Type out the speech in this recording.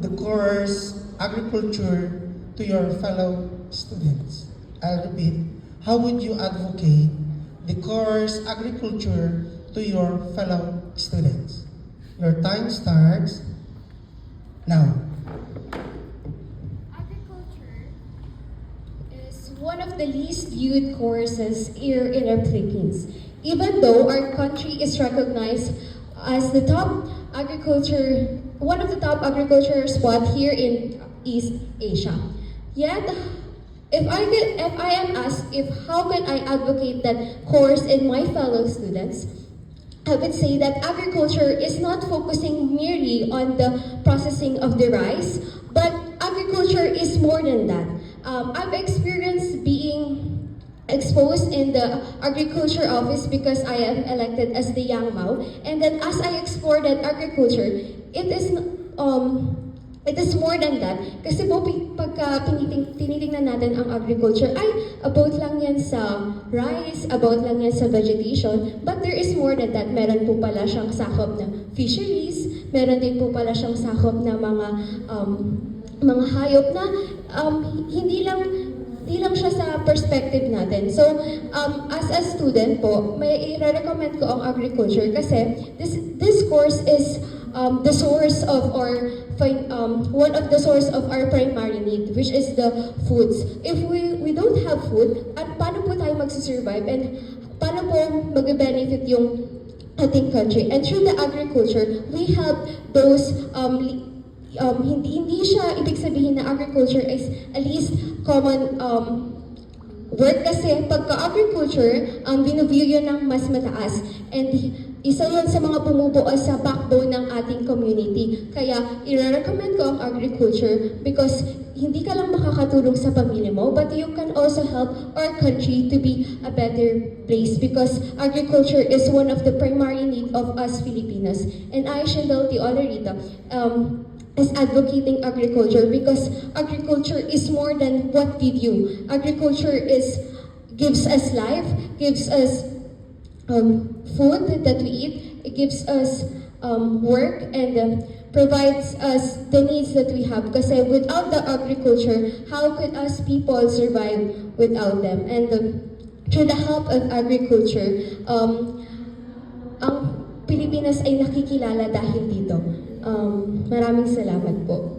the course agriculture to your fellow students? I'll repeat. How would you advocate the course agriculture to your fellow students? Your time starts now. Agriculture is one of the least viewed courses here in our Philippines. Even though our country is recognized as the top agriculture, one of the top agriculture spot here in East Asia. Yet, if I am asked if how can I advocate that course in my fellow students, I would say that agriculture is not focusing merely on the processing of the rice, but agriculture is more than that. I've experienced being exposed in the agriculture office because I am elected as the Yang Mao, and then as I explore that agriculture, it is more than that. Kasi po, pagka tinitingnan natin ang agriculture, ay about lang yan sa rice, about lang yan sa vegetation, but there is more than that. Meron po pala siyang sakop na fisheries, meron din po pala siyang sakop na mga hayop na hindi lang siya sa perspective natin. So, as a student po, may i-recommend ko ang agriculture kasi this course is the source of our one of the source of our primary need, which is the foods. If we don't have food, at paano po tayo magsusurvive and paano po mag-benefit yung ating country? And through the agriculture, we have those hindi siya ibig sabihin na agriculture is at least common work kasi pagka-agriculture, binuview yun ng mas mataas. And isa yun sa mga bumubuo sa backbone ng ating community. Kaya, i-recommend ko ang agriculture because hindi ka lang makakatulong sa pamilya mo, but you can also help our country to be a better place because agriculture is one of the primary need of us Filipinos. And I, Shendel T. Olarita, is advocating agriculture because agriculture is more than what we view. Agriculture gives us life, gives us food that we eat, it gives us work and provides us the needs that we have. Kasi without the agriculture, how could us people survive without them? And through the help of agriculture, ang Pilipinas ay nakikilala dahil dito. Maraming salamat po.